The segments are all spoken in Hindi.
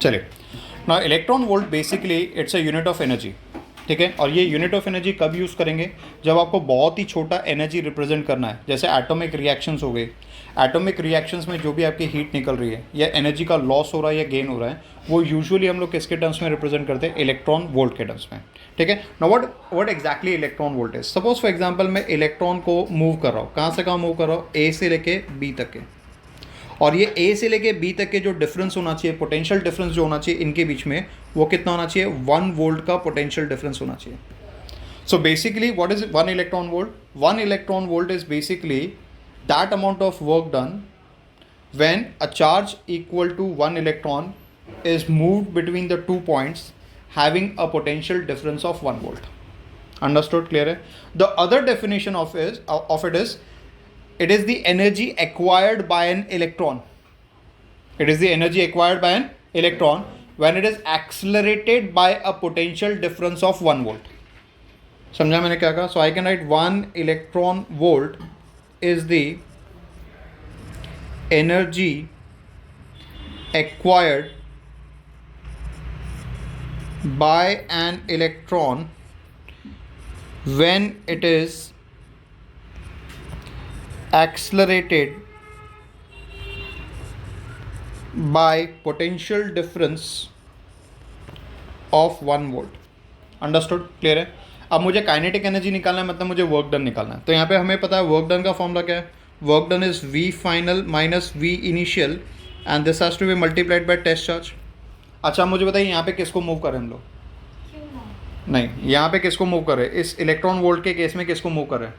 चलिए, ना electron volt basically it's a unit of energy, ठीक है। और ये यूनिट ऑफ एनर्जी कब यूज़ करेंगे, जब आपको बहुत ही छोटा एनर्जी रिप्रेजेंट करना है, जैसे एटॉमिक रिएक्शंस हो गए। एटॉमिक रिएक्शंस में जो भी आपकी हीट निकल रही है या एनर्जी का लॉस हो रहा है या गेन हो रहा है, वो यूजुअली हम लोग किसके टर्म्स में रिप्रेजेंट करते हैं, इलेक्ट्रॉन वोल्ट के टर्म्स में, ठीक है। Now what exactly electron volt is. Suppose for example मैं इलेक्ट्रॉन को मूव कर रहा हूँ, कहाँ से कहाँ मूव कर रहा हूँ, ए से लेके बी तक के, और ये ए से लेके बी तक के जो डिफरेंस होना चाहिए, पोटेंशियल डिफरेंस जो होना चाहिए इनके बीच में, वो कितना होना चाहिए, 1 वोल्ट का पोटेंशियल डिफरेंस होना चाहिए। So basically what is 1 electron volt? 1 electron volt is basically that amount of work done when a charge equal to 1 electron is moved between the 2 points having a potential difference of 1 volt. Understood? Clear है? The other definition of it is it is the energy acquired by an electron. It is the energy acquired by an electron when it is accelerated by a potential difference of 1 volt. समझा मैंने क्या कहा? So I can write 1 electron volt is the energy acquired by an electron when it is accelerated by potential difference of 1 volt. Understood? Clear है? अब मुझे काइनेटिक एनर्जी निकालना है, मतलब मुझे वर्क डन निकालना है। तो यहाँ पे हमें पता है वर्क डन का फॉर्मूला क्या है, work done is V final minus V initial and this has to be multiplied by test charge. अच्छा मुझे बताइए यहाँ पे किसको मूव कर रहे हैं हम लोग? नहीं, यहाँ पे किसको मूव कर रहे हैं? इस इलेक्ट्रॉन वोल्ट के केस में किसको मूव कर रहे हैं?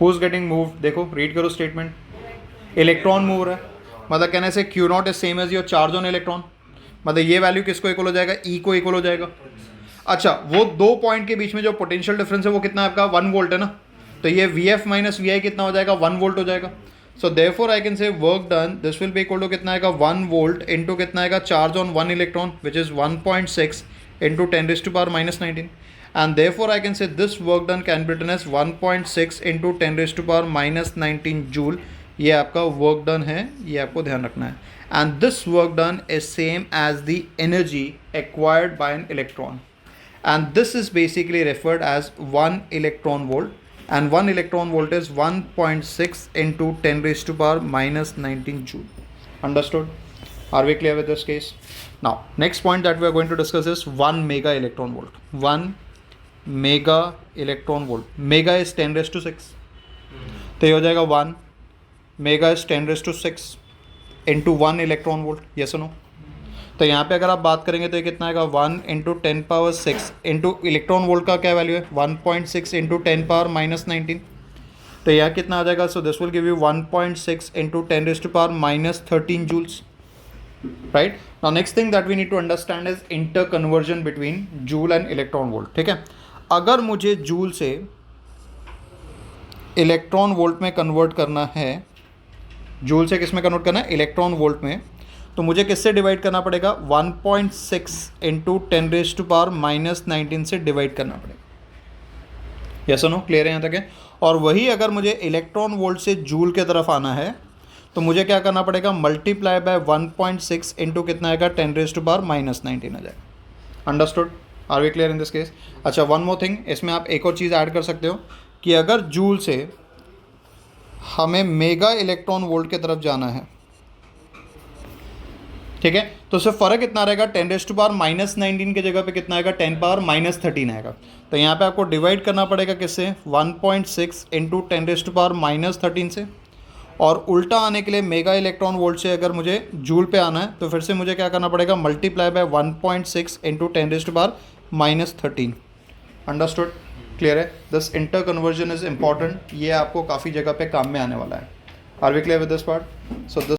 Who is getting move? देखो रीड करो स्टेटमेंट, इलेक्ट्रॉन मूव रहा है, मतलब कहने से Q naught is same as your charge on electron, मतलब ये वैल्यू किसको इक्वल हो जाएगा, E को इक्वल हो जाएगा। अच्छा वो दो पॉइंट के बीच में जो पोटेंशियल डिफरेंस है वो कितना है आपका, 1 वोल्ट है ना, तो ये VF माइनस VI कितना हो जाएगा, 1 वोल्ट हो जाएगा। So therefore I can say work done this will be equal to कितना आएगा, 1 वोल्ट इंटू कितना आएगा, charge on 1 electron which is 1.6 into 10⁻⁻⁹ and therefore I can say this work done can be written as 1.6 into 10⁻⁻⁹ joule. ये आपका वर्क डन है, ये आपको ध्यान रखना है। And this work done is same as the energy acquired by an electron, and this is basically referred as 1 electron volt, and 1 electron volt is 1.6 into 10⁻⁻⁹ joule. Understood? Are we clear with this case? Now next point that we are going to discuss is 1 mega electron volt. 1 mega electron volt, mega is 10⁻⁶, तो ये हो जाएगा 1 mega is 10⁻⁶ into 1 electron volt. yes or no? तो यहाँ पे अगर आप बात करेंगे तो ये कितना आएगा, 1 इंटू 10⁻⁶ इंटू इलेक्ट्रॉन वोल्ट का क्या वैल्यू है, 1.6 इंटू 10⁻⁻⁹ तो यहाँ कितना आ जाएगा, so this will give you 1.6 into 10⁻⁻13 joules, right. Now next thing that we need to understand is inter conversion between joule and electron volt, ठीक है। अगर मुझे जूल से इलेक्ट्रॉन वोल्ट में कन्वर्ट करना है, जूल से किस में कन्वर्ट करना है, इलेक्ट्रॉन वोल्ट में, तो मुझे किससे डिवाइड करना पड़ेगा, 1.6 इंटू 10⁻⁻⁹ से डिवाइड करना पड़ेगा। यस और नो? क्लियर है यहाँ तक है? और वही अगर मुझे इलेक्ट्रॉन वोल्ट से जूल के तरफ आना है तो मुझे क्या करना पड़ेगा, मल्टीप्लाई बाय 1.6 इंटू कितना आएगा, 10⁻⁻⁹ आ जाएगा। Understood? Are we clear in this case? अच्छा वन मोर थिंग, इसमें आप एक और चीज़ ऐड कर सकते हो कि अगर जूल से हमें मेगा इलेक्ट्रॉन वोल्ट की तरफ जाना है, ठीक है, तो उससे फ़र्क कितना रहेगा, 10⁻⁻⁹ की जगह पे कितना आएगा, 10⁻⁻13 आएगा। तो यहाँ पे आपको डिवाइड करना पड़ेगा किससे, 1.6 इंटू 10⁻⁻13 से, और उल्टा आने के लिए मेगा इलेक्ट्रॉन वोल्ट से अगर मुझे जूल पे आना है तो फिर से मुझे क्या करना पड़ेगा, multiply by 1.6 into 10⁻⁻13। Understood? Clear है? This interconversion is important, ये आपको काफ़ी जगह पे काम में आने वाला है। Are we clear with this part? So this